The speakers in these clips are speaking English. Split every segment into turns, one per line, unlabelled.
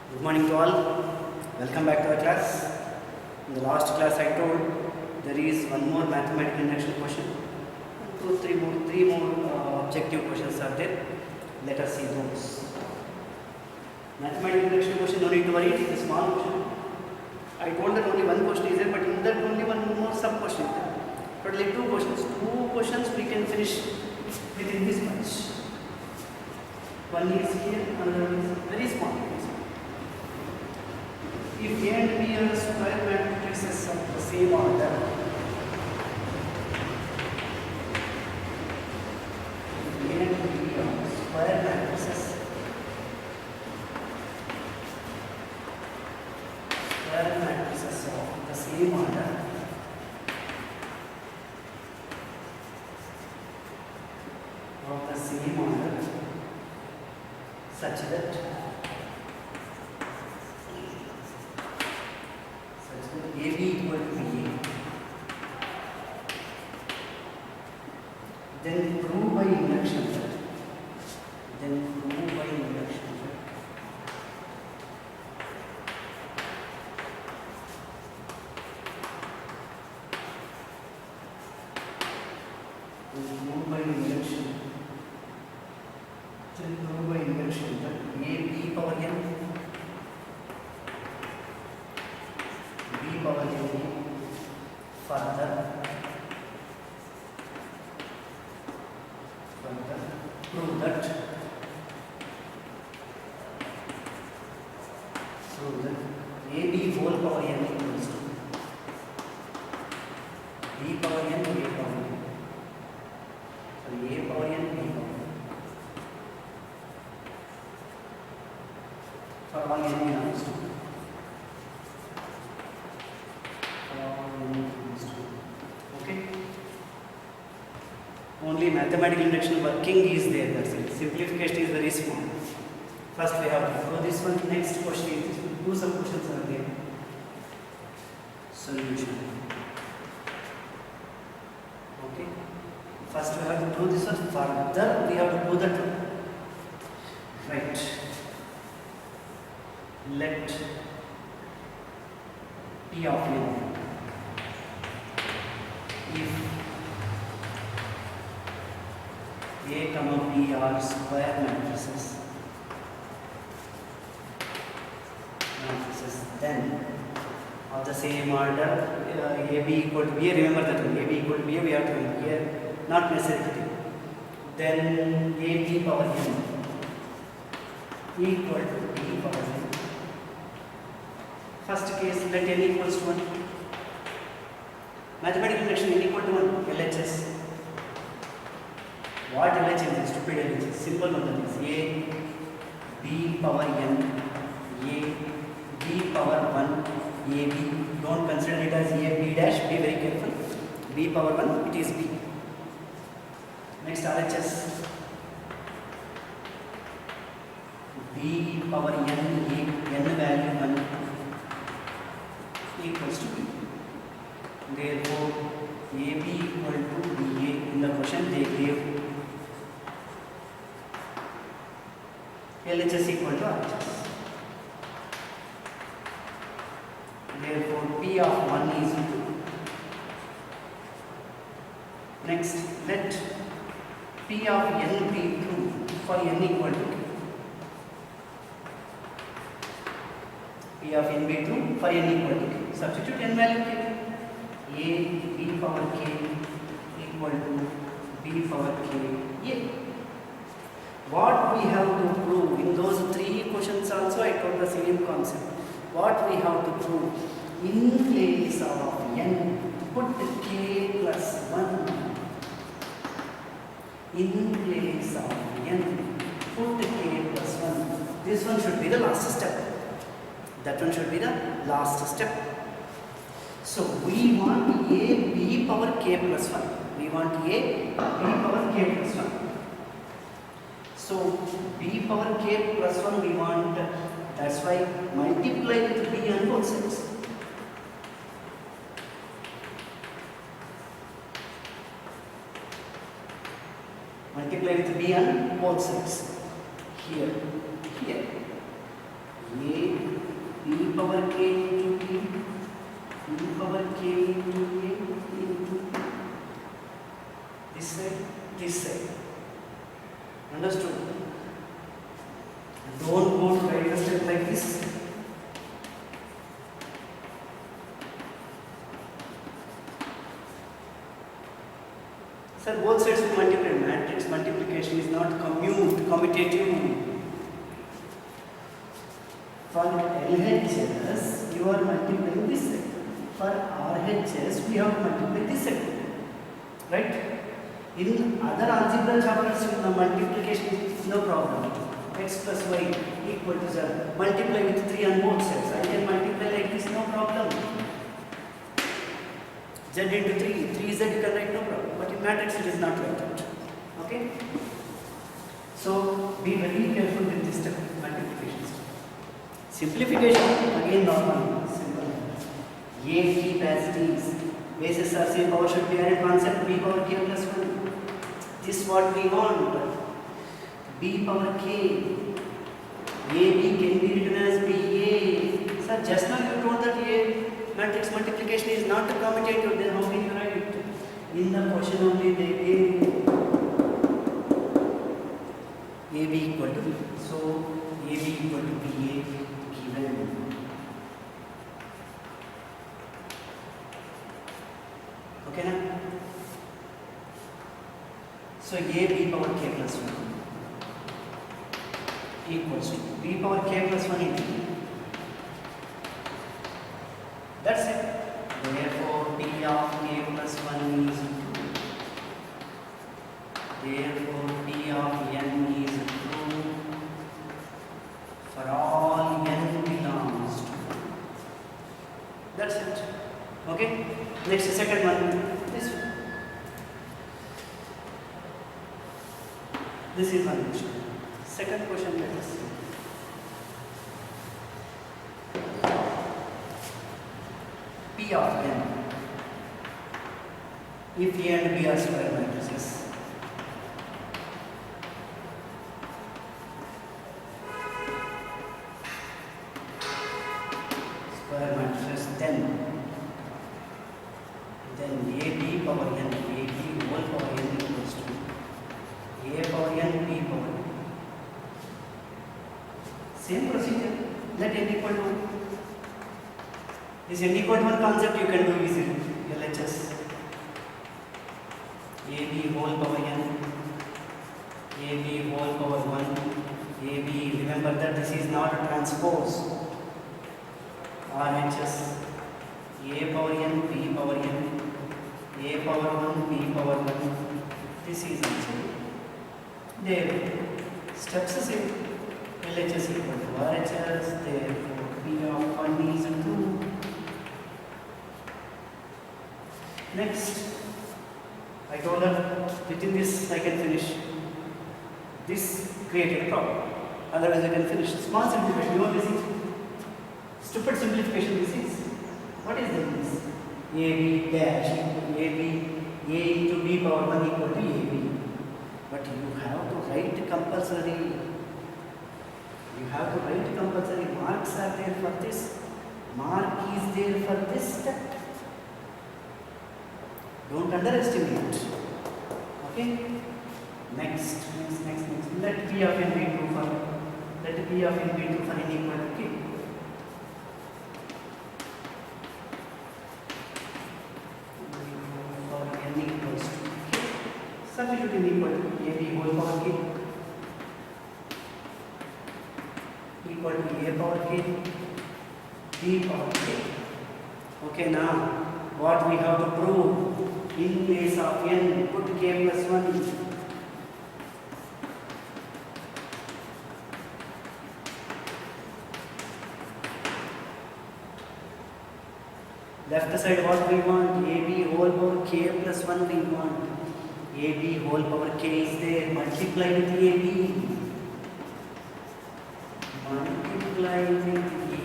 Good morning to all. Welcome back to our class. In the last class I told there is one more mathematical induction question. Three more objective questions are there. Let us see those. Mathematical induction question, no need to worry, it is a small question. I told that only one question is there, but in that only one more sub question is there. Totally two questions. Two questions we can finish within this much. One is here, another one is very small. If A and B are square matrices of the same order, if A and B are square matrices of the same order, such that AB equal to BA, then prove by induction. That AB power n, B power n further prove that AB whole power n equals to B power n, A power n. So A power n, B power n. For all n belongs to. Okay. Only mathematical induction working is there. That's it. Simplification is very small. First we have to do this one. Next question is two sub questions are there. Solution. Okay. First we have to do this one. Further we have to do that one. Right. Let P of n, if A comma B are square matrices, then of the same order, AB equal to B, remember that one, AB equal to B, we have to write here, not necessarily. Then AB power n equal to B power n. First case, let n equals to 1. Mathematical induction n equal to 1, LHS. What LHS is? Stupid LHS. Simple one that is A B power n, A B power 1, AB. Don't consider it as A B dash, be very careful. B power 1, it is B. Next RHS. B power n, A, n value 1. Equals to B. Therefore, AB equal to BA. In the question they gave LHS equal to RHS. Therefore, P of 1 is 2. Next, let P of n be true for n equal to k. P of n be true for n equal to k. Substitute n value k. A B power k equal to B power k A. What we have to prove in those three questions also, I told the same concept. What we have to prove, in place of n, put k plus 1. In place of n, put k plus 1. This one should be the last step. That one should be the last step. So we want A B power k plus 1. We want A B power k plus 1. So B power k plus 1 we want, that's why multiply with B on both sides. Multiply with B on both sides. Here. A this side, this side. Understood? Don't go to right step like this. Sir, both sides will multiply. Matrix multiplication is not commutative. For LHS, you are multiplying this side. For RHS, we have to multiply this side. Right? In other algebra chapters, the multiplication is no problem. X plus y equal to z. Multiply with 3 on both sides. I can multiply like this, no problem. Z into 3, 3z you can write, no problem. But in matrix it is not like that. Okay? So be very careful with this step, multiplication step. Simplification, again normal, simple. A keep as it is. Bases are same, power should be added concept b power k plus 1. This is what we want. B power k. AB can be written as BA. Sir, just now you told that A matrix multiplication is not commutative, then how can you write it? In the question only they gave AB equal to B. So AB equal to BA given. Okay na? So A B power k plus 1 equals to B power k plus 1 into B. That's it. Therefore, P of k plus 1 is 2. Therefore, P of n is 2 for all n belongs to 1. That's it. Okay? Next, second one. This is one question. Second question, let us see. P of n. If A and B are square matrices, then AB power n, AB whole power n equals to A power n, B power n. Same procedure. Let n equal to 1. This n equal to 1 concept you can do easily. LHS. AB whole power n, AB whole power 1, AB. Remember that this is not a transpose. RHS. A power n, B power n, A power 1, B power 1. This is also there. Steps the same. LHS equal to RHS. Therefore, P of 1 is 2. Next, I told her within this I can finish. This created a problem. Otherwise, I can finish. Small simplification. You know this is stupid simplification. This is. What is this? AB dash AB A into B power 1 equal to AB. But you have to write compulsory. You have to write compulsory. Marks are there for this. Mark is there for this step. Don't underestimate. Okay? Next. Let P of n be true for. Let P of n be true for n equal to k. Substitute in equal to AB whole power k equal to A power k, B power k. Okay, now what we have to prove? In place of n, put k plus 1. Left side what we want? AB whole power k plus 1 we want. AB whole power k is there. Multiply with AB. Multiply with AB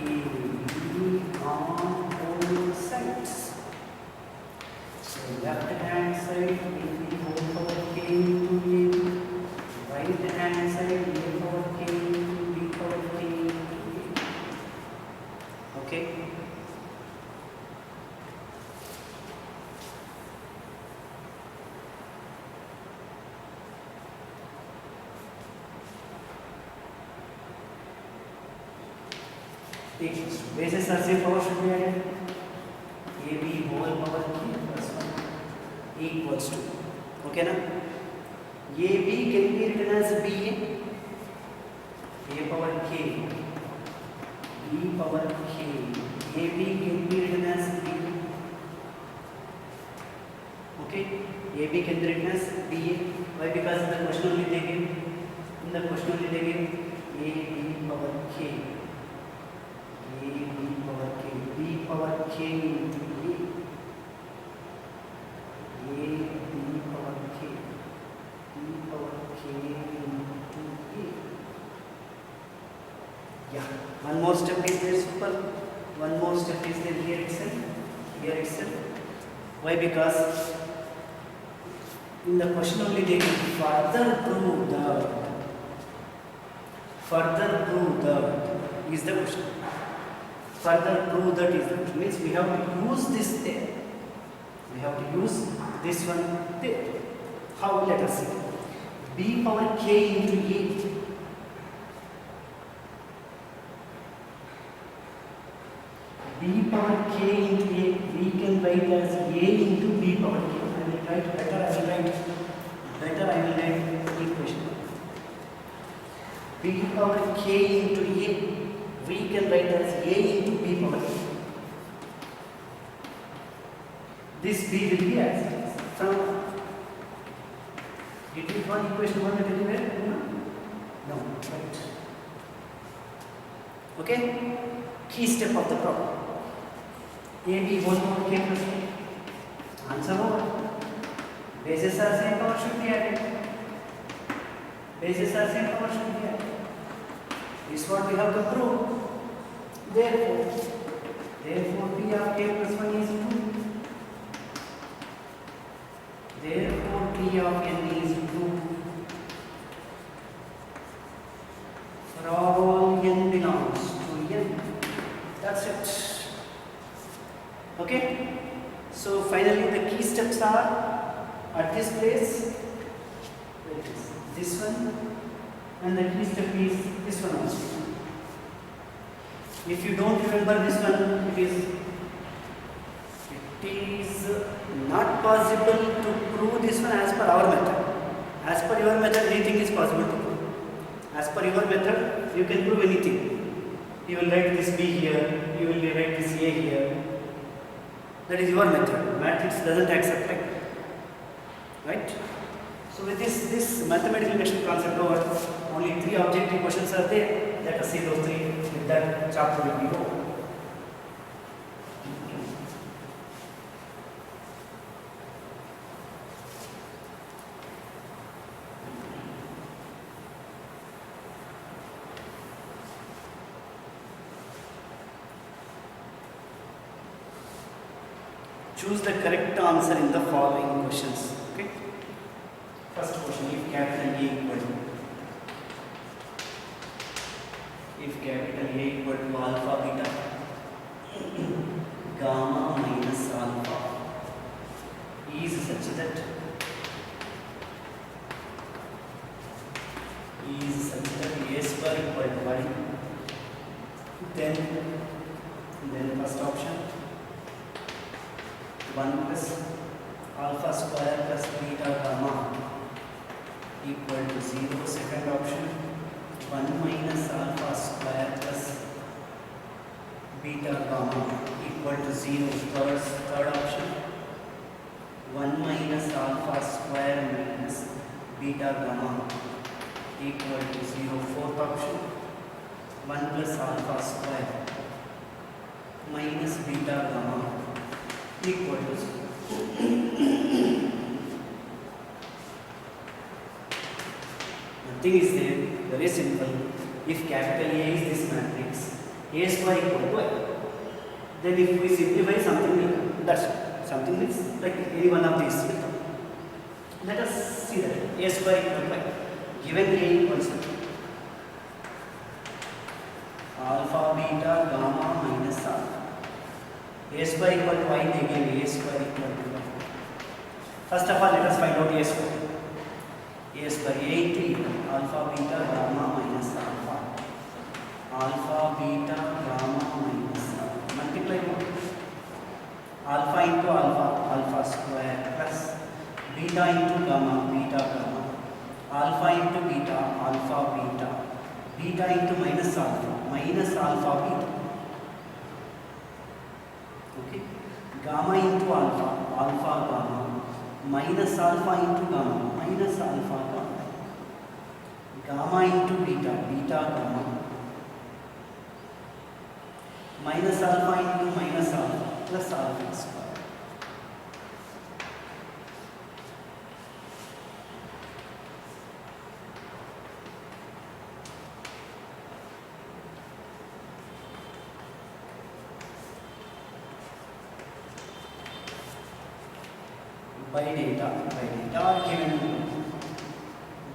on both sides. So left hand side AB whole power k into AB. Right hand side A power k into B power k into A. Okay. equals to. Bases are same, power should be added. AB whole power k plus 1 equals to. Okay na? AB can be written as BA. A power k. B power k. AB can be written as B. Okay? AB can be written as BA. Why? Because in the question only they give. In the question only they give AB power k. AB power k. B power k into A. A B power k. B power k into A. Yeah. One more step is there, super. One more step is there here itself. Here itself. Why? Because in the question only they give further prove that. Further prove that is the question. Further prove that is the question. Means we have to use this there. We have to use this one there. How? Let us see. B power k into A. B power k into A. We can write as A into B power k. I will write better. I will write equation. B power k into A. We can write as A into B power k. This B will be as from. Did we find equation 1 anywhere? No. Right. Okay? Key step of the problem. AB whole power k plus 1. Answer over. Bases are same, power should be added. Bases are same, power should be added. This is what we have to prove. Therefore P of k plus 1 is 2. Therefore P of n is 2. For all n belongs to n. That's it. Okay? So finally the key steps are at this place, this one, and the key step is this one also. If you don't remember this one, it is not possible to prove this one as per our method. As per your method, anything is possible to prove. As per your method, you can prove anything. You will write this B here, you will write this A here. That is your method. Matrix doesn't accept like that. Right? So with this mathematical induction concept over, only 3 objective questions are there. Let us see those 3. With that chapter will be over. Choose the correct answer in the following questions. Okay. First question: if capital A equal to alpha beta gamma minus alpha is such that A square equal to 1, then first option 1 plus alpha square plus beta gamma equal to 0. Second option 1 minus alpha square plus beta gamma equal to 0. Third option 1 minus alpha square minus beta gamma equal to 0. Fourth option 1 plus alpha square minus beta gamma equal to 0. Nothing is there, very simple. If capital A is this matrix, A square equal to I. Then if we simplify something like that's something is like any one of these. Let us see that A square equal to I. Given A equals to alpha beta gamma minus alpha. A square equal to I, they gave A square equal to 1. First of all, let us find out A square. A square, A into alpha beta gamma minus alpha. Alpha beta gamma beta into gamma, beta gamma, alpha into beta, alpha beta, beta into minus alpha beta. Okay, gamma into alpha, alpha gamma, minus alpha into gamma, minus alpha gamma, gamma into beta, beta gamma, minus alpha into minus alpha plus alpha square. By data given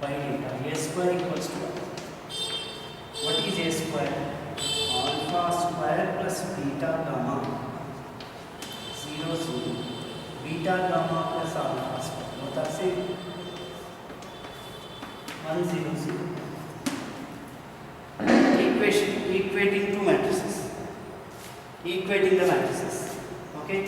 by data, a square equals to what is a square? Alpha square plus beta gamma 0 0, beta gamma plus alpha square, both are same, 1 0 0. Equating two matrices, equating the matrices. Okay,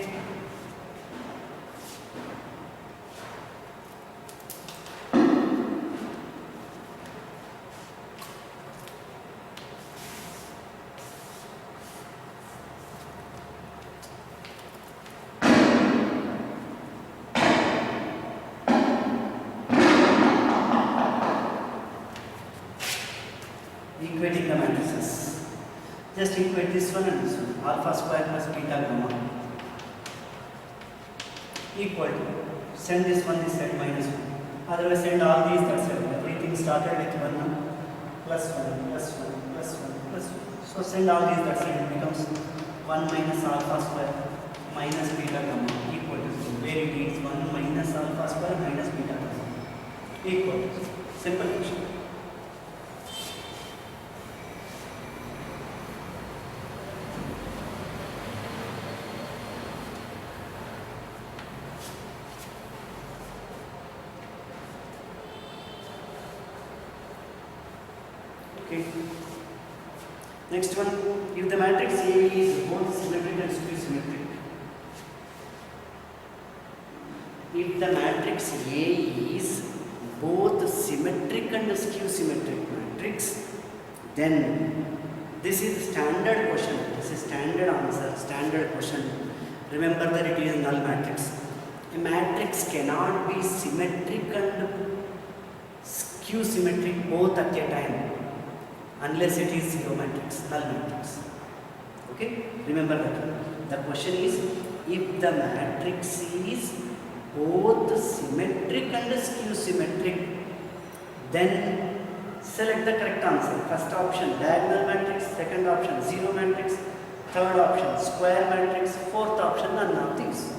equating the matrices. Just equate this one and this one. Alpha square plus beta gamma equal to, send this one this side minus 1. Otherwise send all these that side. Everything started with 1 plus 1 plus 1 plus 1 plus 1. So send all these that side. It becomes 1 minus alpha square minus beta gamma equal to 0. Where it is 1 minus alpha square minus beta gamma equal to 0. Simple question. Okay. Next one, if the matrix A is both symmetric and skew-symmetric. If the matrix A is both symmetric and skew-symmetric matrix, then this is standard question. This is standard answer, standard question. Remember that it is a null matrix. A matrix cannot be symmetric and skew-symmetric both at a time, unless it is zero matrix, null matrix. Okay, remember that. The question is, if the matrix is both symmetric and skew-symmetric, then select the correct answer. First option diagonal matrix, second option zero matrix, third option square matrix, fourth option none of these.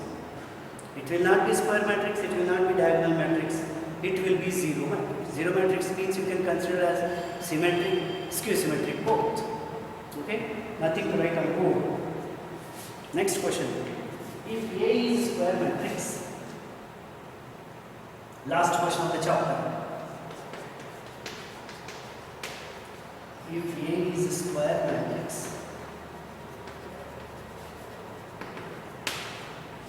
It will not be square matrix, it will not be diagonal matrix, it will be zero matrix. Zero matrix means you can consider as symmetric, skew-symmetric both. Okay, nothing to write on board. Next question. If A is square matrix, last question of the chapter. If A is a square matrix,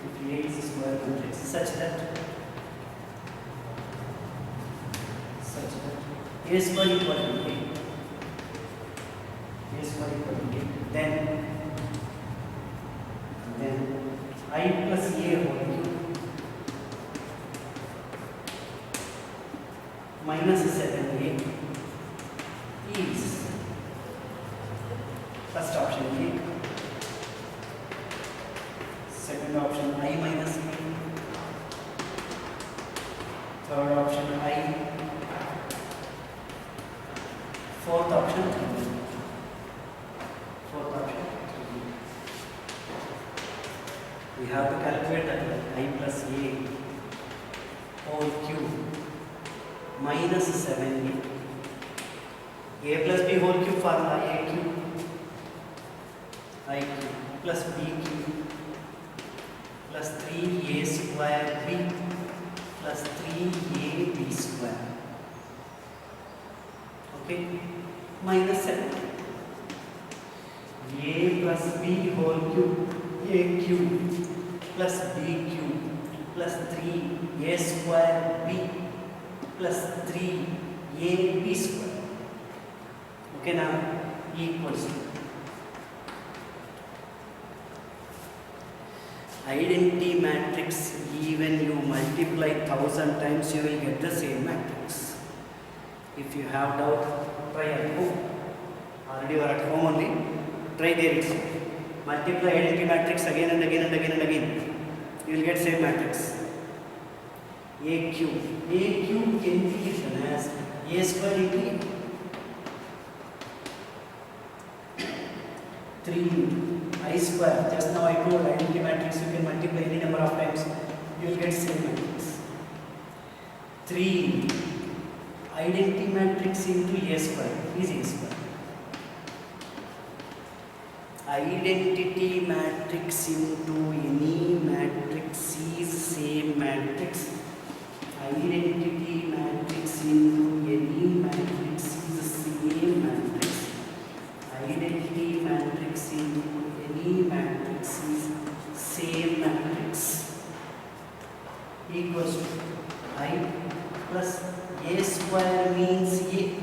if A is a square matrix such that A square equal to A, A square equal to A, then I plus A whole cube minus 7A is first option A, second option I minus B, third option I, fourth option 3. Fourth option 3. We have to calculate that I plus A whole cube minus 7A. A plus B whole cube formula A cube I cube plus B cube plus 3A square B plus 3AB square. Okay, minus 7. A plus B whole cube, A cube plus B cube plus 3a square b plus 3ab square. Okay, now equals to identity matrix. Even you multiply 1000 times, you will get the same matrix. If you have doubt, try at home. Already you are at home only. Try there itself. Multiply identity matrix again and again and again and again. You will get same matrix. A cube can be written as a square into 3 I square. Just now I told identity matrix you can multiply any number of times, you will get same matrix. 3 identity matrix into a square is a square. Identity matrix into any matrix is same matrix. Identity matrix into any matrix is the same matrix. Identity matrix into any matrix is same matrix. Equals to I plus a square means a.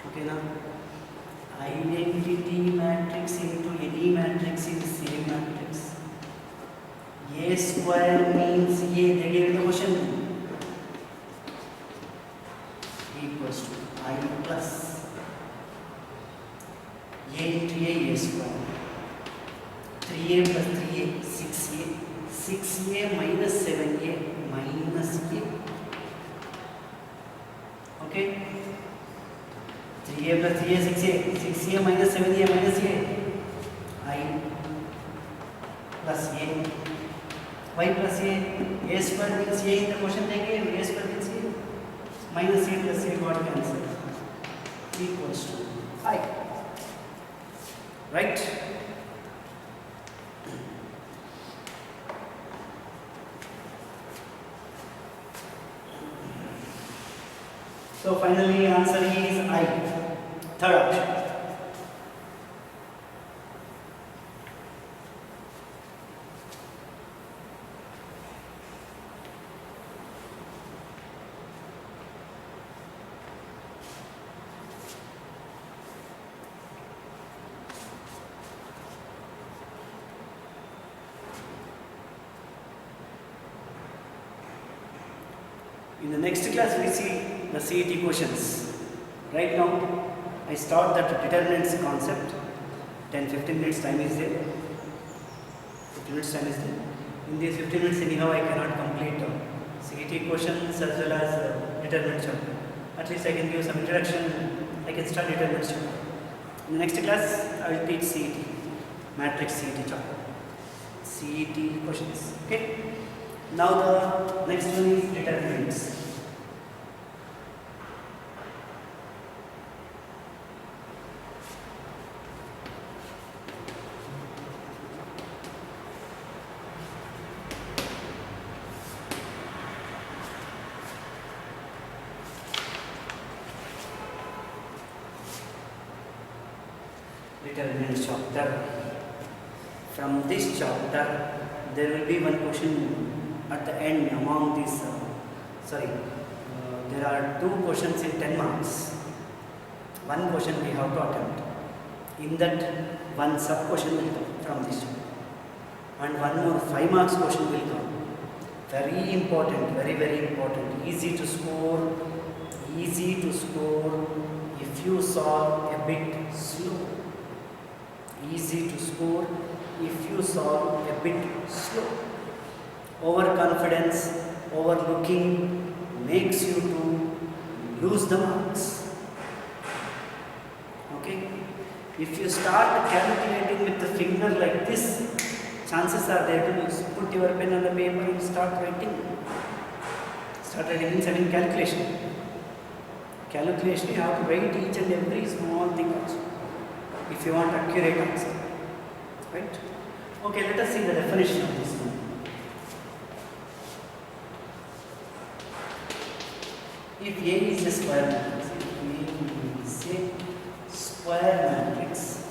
Okay, now identity matrix into any matrix is same matrix. A square means a. They gave the question. Equals to I plus a into a square. 3a plus 3a, 6a. 6a minus 7a minus a. Okay. 3a plus 3a, 6a. 6a minus 7a minus a. I plus a. Y plus a square means a in the question they gave. A square means a. Minus a plus a got cancelled. Equals to I. Right? So finally answer is I. Third option. In the next class we see the CET questions. Right now I start that determinants concept. 10-15 minutes time is there. 15 minutes time is there. In these 15 minutes anyhow I cannot complete CET questions as well as determinants chapter. At least I can give some introduction. I can start determinants chapter. In the next class I will teach CET, matrix CET chapter. CET questions. Okay. Now the next one is determinants. Determinants chapter. From this chapter there will be one question at the end among these, there are 2 questions in 10 marks. One question we have to attempt. In that, one sub question will come from this chapter. And one more 5 marks question will come. Very important, very, very important. Easy to score if you solve a bit slow. Easy to score if you solve a bit slow. Overconfidence, overlooking makes you to lose the marks. Okay? If you start calculating with the finger like this, chances are there to lose. Put your pen on the paper and start writing. Start writing means having calculation. Calculation, you have to write each and every small thing also, if you want accurate answer. Right? Okay, let us see the definition of this one. If A is a square matrix,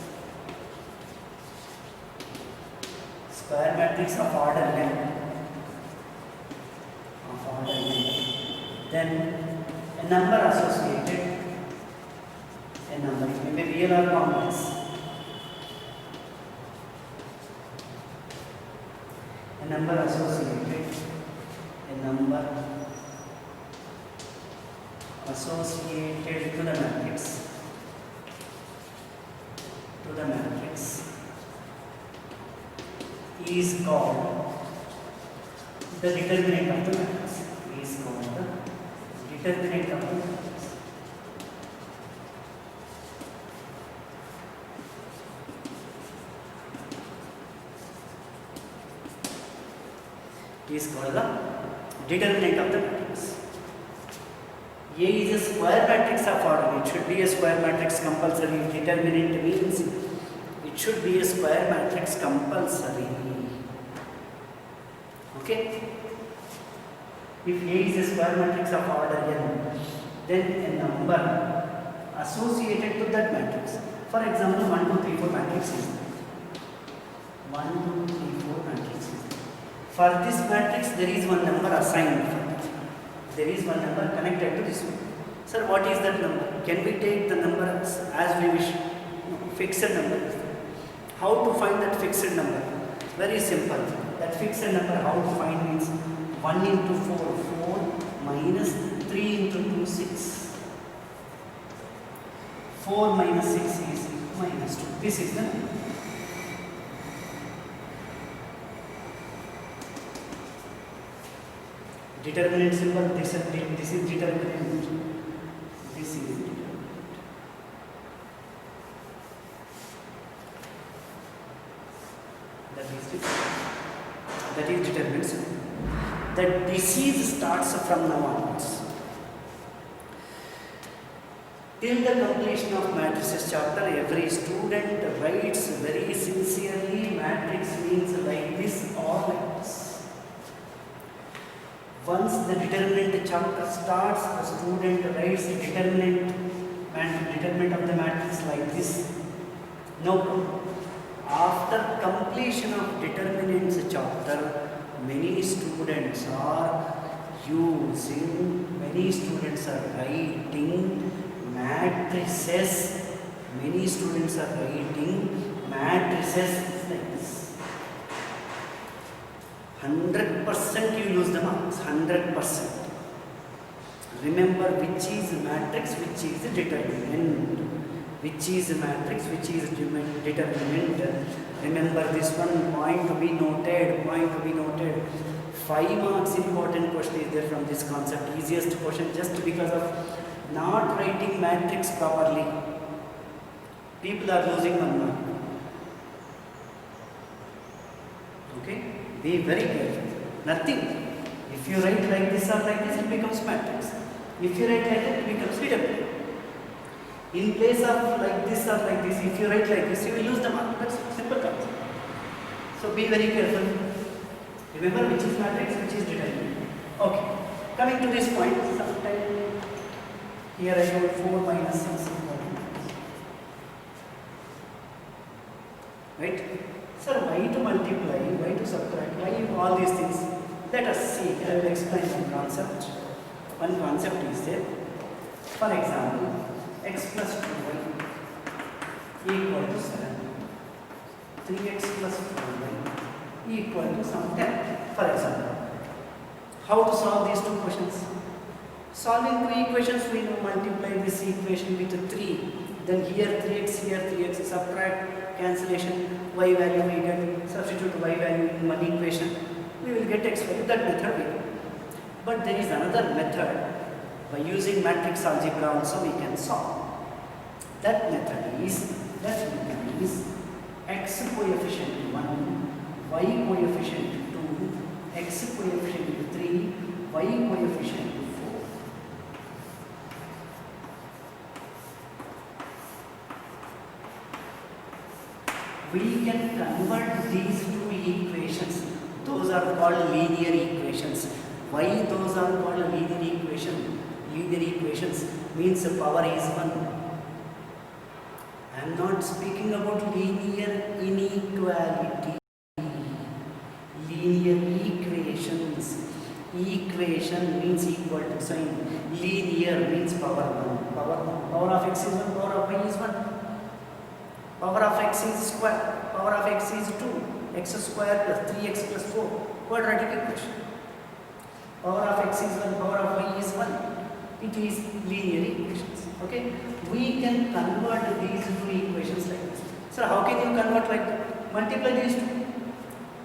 square matrix of order n, then a number associated, a number, it may be real or complex, a number associated to the matrix, is called the determinant of the matrix, is called the determinant of the matrix. Is called the determinant of the matrix. A is a square matrix of order. It should be a square matrix compulsory. Determinant means it should be a square matrix compulsory. Okay? If A is a square matrix of order n, then a number associated to that matrix. For example, 1, 2, 3, 4 matrix is there. 1, 2, 3, 4 matrix is there. For this matrix, there is one number assigned for it. There is one number connected to this one. Sir, what is that number? Can we take the number as we wish? No, fixed number. How to find that fixed number? Very simple. That fixed number, how to find means 1 into 4, 4 minus 3 into 2, 6. 4 minus 6 is minus 2. This is the number. Determinant symbol, this is determinant. This is determinant. That is determinant symbol. The disease starts from now onwards. Till the completion of matrices chapter, every student writes very sincerely matrix means like this or like this. Once the determinant chapter starts, the student writes determinant of the matrix like this. No problem. After completion of determinants chapter, many students are writing matrices. Many students are writing matrices like this. 100% you lose the marks, 100%. Remember which is matrix, which is determinant. Which is matrix, which is determinant. Remember this one, point to be noted. 5 marks important question is there from this concept. Easiest question just because of not writing matrix properly. People are losing 1 mark. Okay? Be very careful. Nothing. If you write like this or like this, it becomes matrix. If you write like that, it becomes determinant. In place of like this or like this, if you write like this, you will lose the mark. That's simple concept. So be very careful. Remember which is matrix, which is determinant. Okay. Coming to this point, sometime here I wrote 4 minus 6. Right? Sir, why to multiply, why to subtract, why all these things? Let us see. I will explain one concept. One concept is there. For example, x plus 2y equal to 7. 3x plus 4y equal to some 10. For example, how to solve these two questions? Solving two equations, we will multiply this equation with 3. Then here 3x, here 3x, subtract, cancellation, y value we get, substitute y value in one equation, we will get x value. That method we do. But there is another method. By using matrix algebra also we can solve. That method is x coefficient 1, y coefficient 2, x coefficient 3, y coefficient 4. We can convert these two equations. Those are called linear equations. Why those are called linear equations? Linear equations means the power is 1. I am not speaking about linear inequality. equation means equal to sign. Linear means power 1. Power of x is 1, power of y is 1. Power of x is square, power of x is 2. X square plus 3x plus 4. Quadratic equation. Power of x is 1, power of y is 1. It is linear equations. Okay? We can convert these two equations like this. So how can you convert like that? Multiply these two.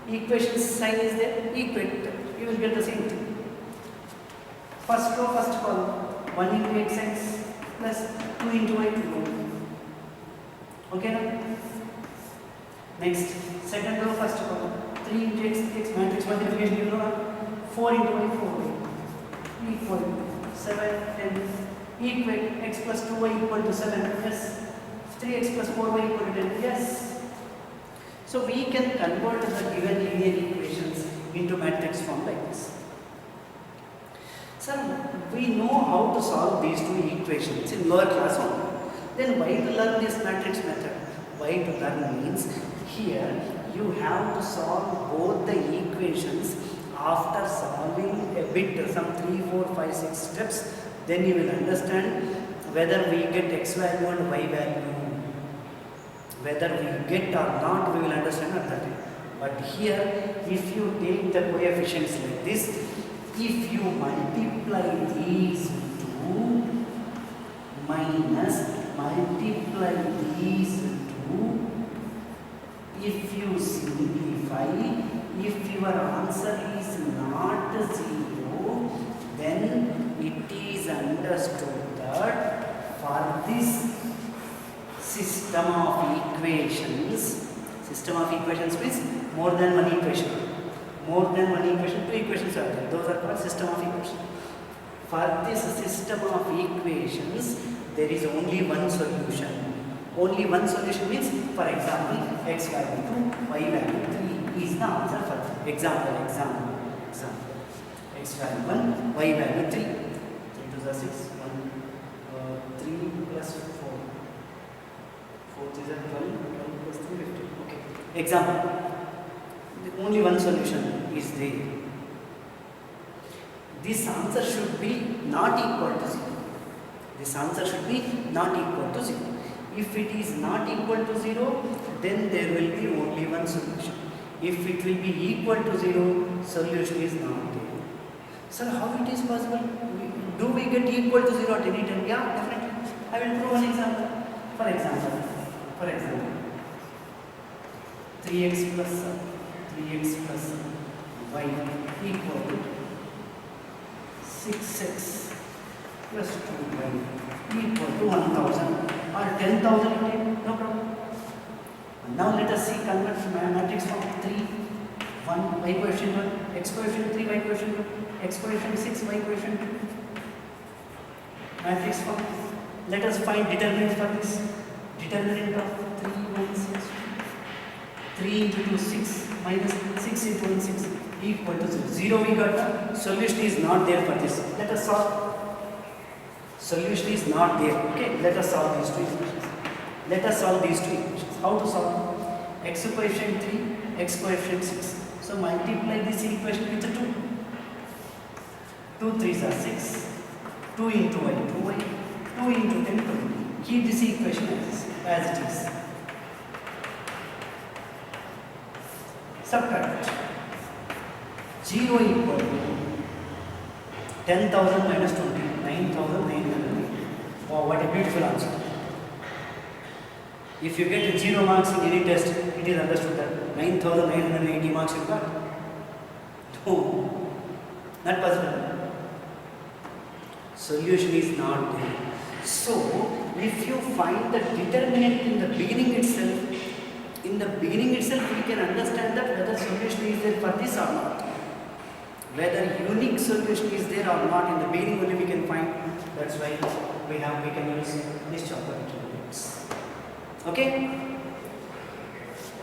Equation sign is there, equate. You will get the same thing. First row, first column. 1 into xx plus 2 into y to go. Okay now? Next, second row, first column. 3 into x matrix multiplication, you know. 4 into y, 4y. Equal 7, 10. Equate x plus 2y equal to 7. Yes. 3x plus 4y equal to 10. Yes. So we can convert the given linear equations into matrix form like this. Sir, we know how to solve these two equations in lower class only. Then why to learn this matrix method? Why to learn means here you have to solve both the equations after solving a bit, some 3, 4, 5, 6 steps. Then you will understand whether we get x value and y value. Whether we get or not, we will understand at that time. But here, if you take the coefficients like this, if you multiply these two minus multiply these two, if you simplify, if your answer is not 0, then it is understood that for this system of equations means more than one equation. More than one equation, two equations are there. Those are called system of equations. For this system of equations, there is only one solution. Only one solution means, for example, x value 2, y value 3 is the answer for example. X value 1, y value 3. 3 to the 6, 3 plus 4. 4 is 12, 12 plus 3, 15. Okay. Example. Only one solution is there. This answer should be not equal to 0. This answer should be not equal to 0. If it is not equal to 0, then there will be only one solution. If it will be equal to 0, solution is not there. Sir, how it is possible? Do we get equal to 0 at any time? Yeah, definitely. I will prove one example. For example, 3x plus y equal to 6x plus 2y equal to 1000 or 10,000. No problem. Now let us see convert matrix from 3, 1, y coefficient 1, x coefficient 3, y coefficient 2, x coefficient 6, y coefficient 2. Matrix form. Let us find determinant for this. Determinant of 3 minus 6. 3 into 2, 6 minus 6 into 1, 6 equal to 0. 0 we got. Solution is not there for this. Let us solve. Solution is not there. Okay, let us solve these two equations. How to solve? X coefficient 3, x coefficient 6. So multiply this equation with 2. 2 3s are 6. 2 into y, 2y. 2 into 10, 20. Keep this equation as it is. Subtract. 0 equal to 10,000 minus 20, 9,980. Wow, what a beautiful answer. If you get 0 marks in any test, it is understood that 9,980 marks you got. No, not possible. Solution is not there. So, if you find the determinant in the beginning itself, we can understand that whether solution is there for this or not. Whether unique solution is there or not, in the beginning only we can find. That's why we can use this chapter. Okay?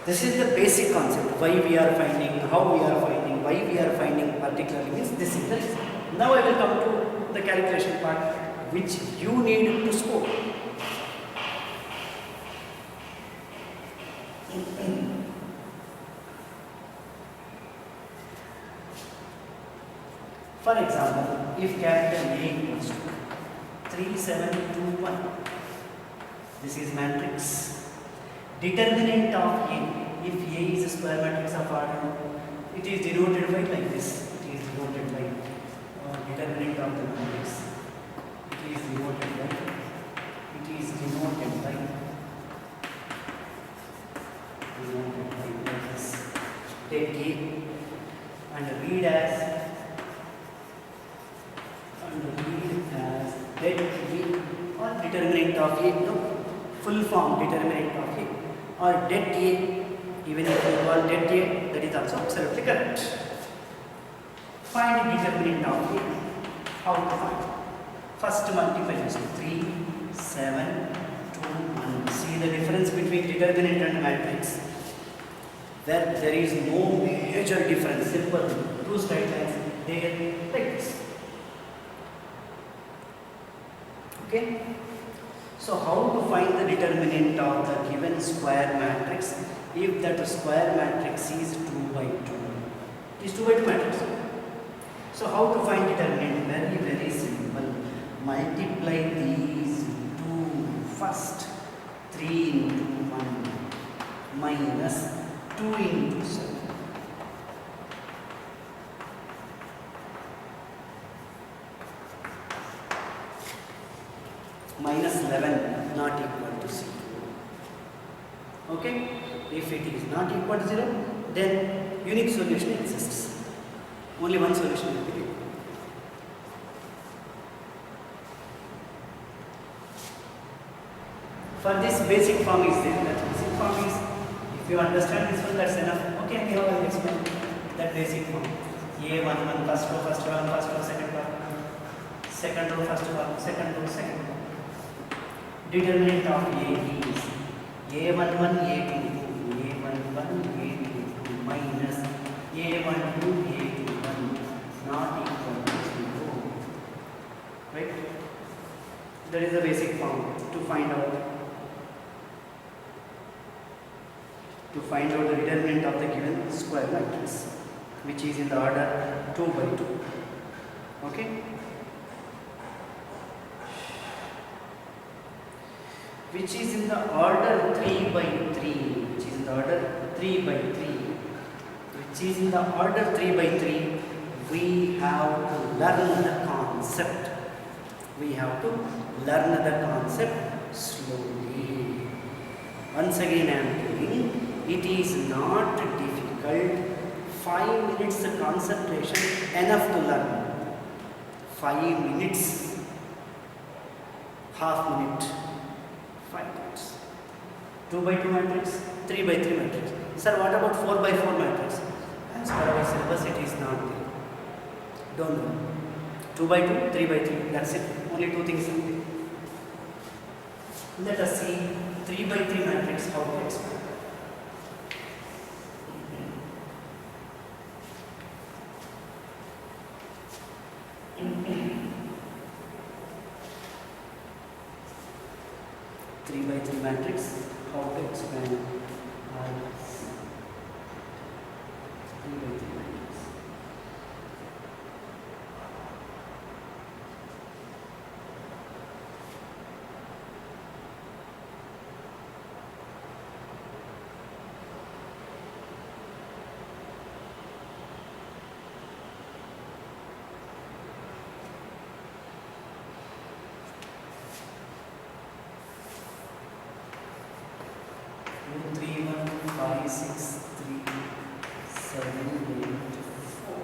This is the basic concept. Why we are finding, how we are finding, why we are finding particularly means this is the reason. Now I will come to the calculation part which you need to score. For example, if capital A equals to 3, 7, 2, 1, this is matrix. Determinant of A, if A is a square matrix of order, it is denoted by like this. It is denoted by determinant of the matrix. It is denoted by this. Take A and read as det A or determinant of A, no, full form determinant of A or det A, even if you call det A, that is also absolutely correct. Find determinant of A. How to find? First multiply this 3, 7, 2, 1. See the difference between determinant and matrix. There is no major difference. Simple, two straight lines. They are like this. Okay. So how to find the determinant of the given square matrix if that square matrix is 2 by 2? It is 2 by 2 matrix. So how to find determinant? Very simple. Multiply these two first. 3 into 1 minus 2 into 7. Minus 11 not equal to 0. Okay? If it is not equal to 0, then unique solution exists. Only one solution will be given. For this basic form is there. That basic form is, if you understand this one, that's enough. Okay, here I will explain that basic form. A11 first row, first column, first row, second column, second row, first column, second row, second column. Determinant of A is A11, A22, A11, A22 minus A12, A21 not equal to 0. Right? That is the basic form to find out the determinant of the given square matrix, which is in the order 2 by 2. Okay? Which is in the order 3 by 3. Which is in the order 3 by 3. Which is in the order 3 by 3. We have to learn the concept. We have to learn the concept slowly. Once again I am telling, it is not difficult. 5 minutes concentration enough to learn. 5 minutes, half minute, 5 minutes. 2 by 2 matrix, 3 by 3 matrix. Sir, what about 4 by 4 matrix? As per our syllabus, it is not there. Don't know. 2 by 2, 3 by 3. That's it. Only two things. Let us see 3 by 3 matrix, how to explain. 3 by 3 matrix, how to expand 3 by 3 matrix. Three, 1, 5, 6, 3, 7, 8, 4.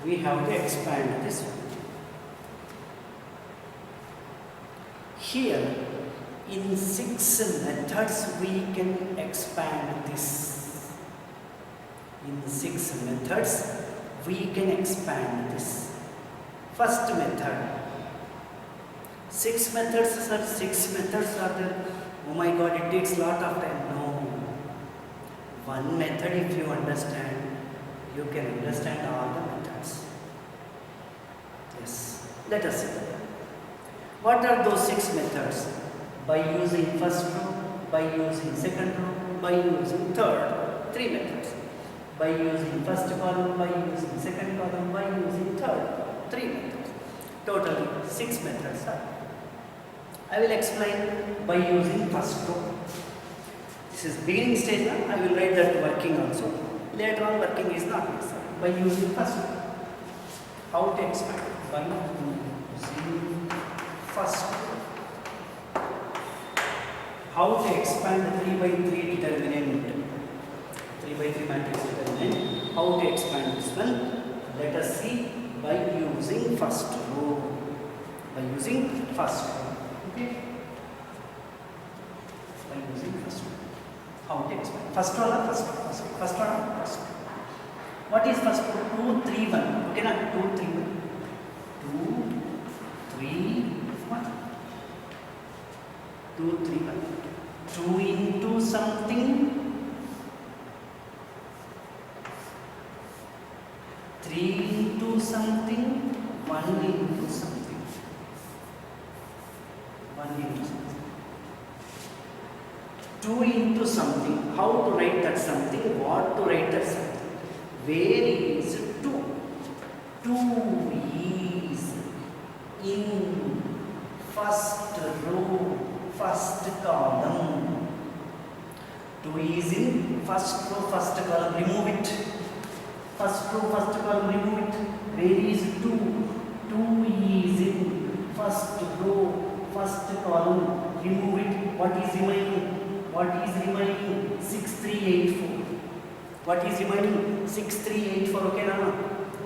We have to expand this one. Here, in 6 methods, we can expand this. In 6 methods, we can expand this. First method. 6 methods, sir. 6 methods are there. Oh my God, it takes a lot of time. No. One method, if you understand, you can understand all the methods. Yes. Let us see. What are those 6 methods? By using first row, by using second row, by using third. 3 methods. by using first column, by using second column, by using third column. 3 methods. Totally 6 methods. I will explain by using first row. This is beginning stage now. I will write that working also. Later on working is not necessary. By using first row. How to expand? By using first row. How to expand 3 by 3 determinant? 3 by 3 matrix determinant. How to expand this one? Let us see by using first row. By using first row. Okay? By using first row. How to expand? First row or first row? First row or first row? What is first row? 2, 3, 1. Okay, na? 2, 3, 1. 2, 3, 1. 2, 3, 1. 2 into something. 3 into something. 1 into something. 1 into something. 2 into something. How to write that something? What to write that something? Where is 2? 2 is in first row, first column. 2 is in first row, first column. Remove it. First row, first column. Remove it. Where is 2? 2 is in first row, first column. Remove it. What is remaining? What is remaining? 6, 3, 8, 4. What is remaining? 6, 3, 8, 4. Okay, Nana?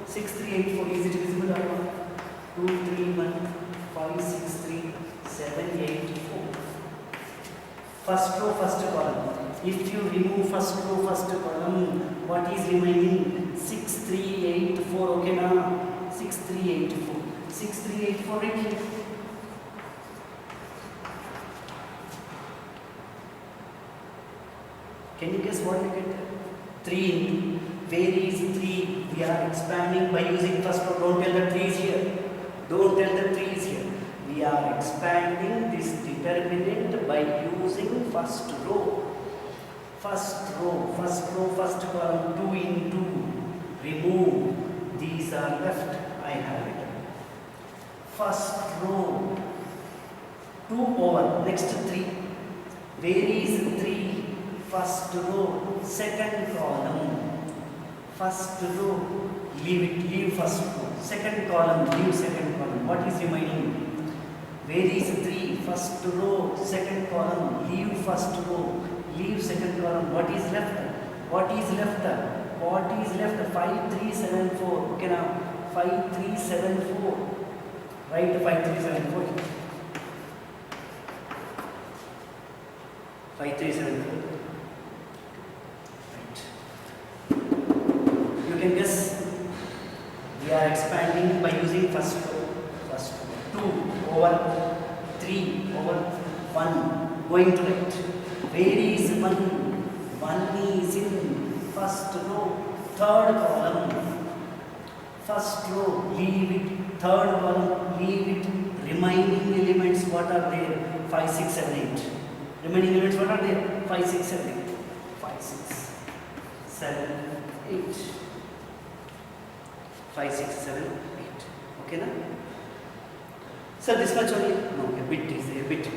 6, 3, 8, 4. Is it visible or not? 2, 3, 1, 5, 6, 3, 7, 8, 4. First row, first column. If you remove first row, first column, what is remaining? 6, 3, 8, 4. Okay, Nana? 6, 3, 8, 4. 6, 3, 8, 4 right here. Can you guess what we get? 3 into. Where is 3? We are expanding by using first row. Don't tell the 3 is here. Don't tell the 3 is here. We are expanding this determinant by using first row. First row, first column. 2 into. Remove. These are left. I have it. First row. 2 over. Next 3. Where is 3? First row, second column. First row, leave it, leave first row. Second column, leave second column. What is remaining? Where is 3? First row, second column, leave first row, leave second column. What is left? What is left? What is left? 5, 3, 7, 4. Okay, now 5, 3, 7, 4. Write 5, 3, 7, 4. 5, 3, 7, 4. You can guess. We are expanding by using first row. First row. 2 over 3 over 1. Going to right. Where is 1? 1 is in first row, third column. First row, leave it. Third column, leave it. Remaining elements, what are there? 5, 6, 7, 8. Remaining elements, what are there? 5, 6, 7, 8. 5, 6, 7, 8. 5, 6, 7, 8. Okay, na? So this much only. No, a bit is a bit.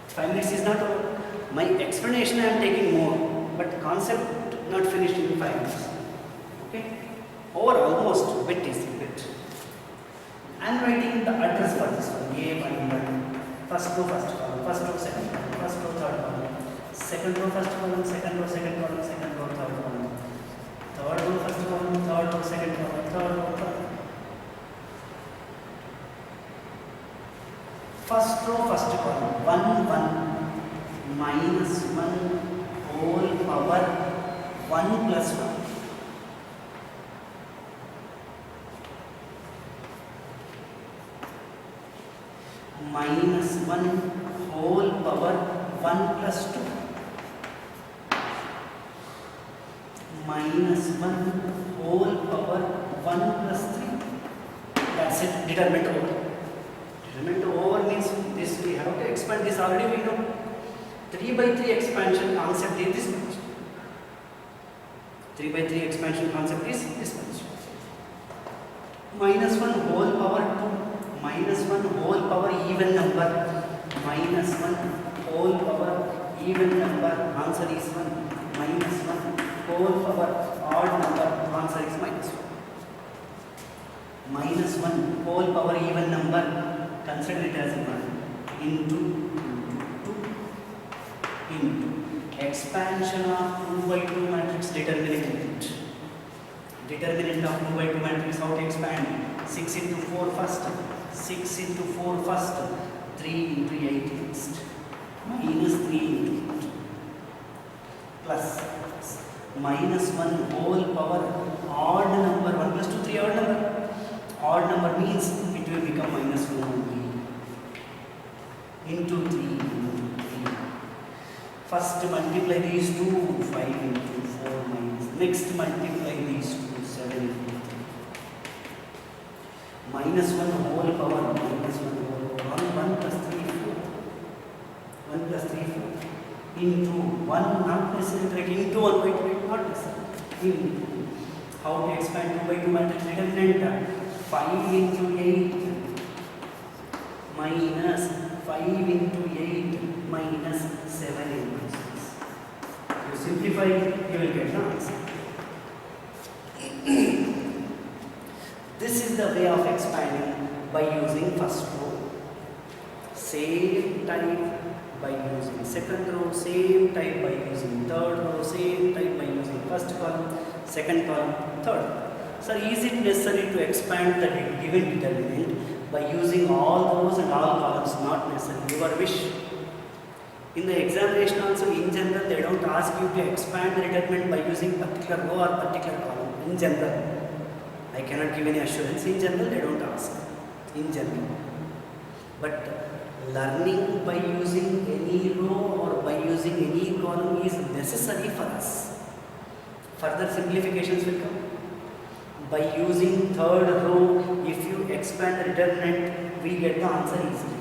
5 minutes is not over. My explanation I am taking more, but concept not finished in 5 minutes. Okay? Over almost bit is a bit. I am writing the address for this one. A1, first row, first column, first row, second column, first row, third column, second row, first column, second row, second column, second row, third column, third row, first column, third row, second column, third row, third. First row, first column, 1, 1, minus 1, whole power 1 plus 1. Minus 1 whole power 1 plus 2. Minus 1 whole power 1 plus 3. That's it. Determinant over. Determinant over means this we have to expand this already we know. 3 by 3 expansion concept is this much. 3 by 3 expansion concept is this much. Minus 1 whole power 2, minus 1 whole power even number, minus 1 whole power even number, answer is 1, minus 1 whole power odd number, answer is minus 1. Minus 1 whole power even number, consider it as 1 into expansion of 2 by 2 matrix determinant. Determinant of 2 by 2 matrix, how to expand? 6 into 4 first, 6 into 4 first, 3 into 8 next, minus 3 into 8, plus minus 1 whole power odd number, 1 plus 2, 3 odd number. Odd number means it will become minus 1 only, into 3 into 3. First multiply these two, 5 into 4 minus, next multiply these two, 7 into 3. Minus 1 whole power, minus 1 whole power, 1 plus 3, 4. 1 plus 3, 4. Into 1, not necessarily, into 1 by 2, not necessarily. Into, how to expand 2 by 2 matrix determinant? 5 into 8 minus 5 into 8 minus 7 into 6. You simplify, you will get the answer. This is the way of expanding by using first row. Same type by using second row, same type by using third row, same type by using first column, second column, third. Sir, is it necessary to expand the given determinant by using all rows and all columns? Not necessary, your wish. In the examination also, in general, they don't ask you to expand the determinant by using particular row or particular column. In general, I cannot give any assurance. In general, they don't ask. In general. But learning by using any row or by using any column is necessary for us. Further simplifications will come. By using third row, if you expand the determinant, we get the answer easily.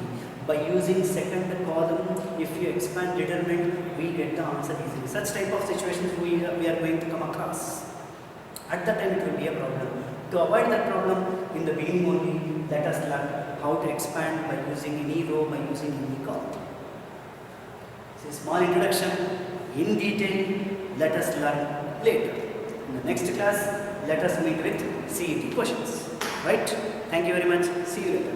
By using second column, if you expand determinant, we get the answer easily. Such type of situations we are going to come across. At that time, it will be a problem. To avoid that problem, in the beginning only, let us learn how to expand by using any row, by using any column. This is a small introduction. In detail, let us learn later. In the next class, let us meet with CET questions. Right? Thank you very much. See you later.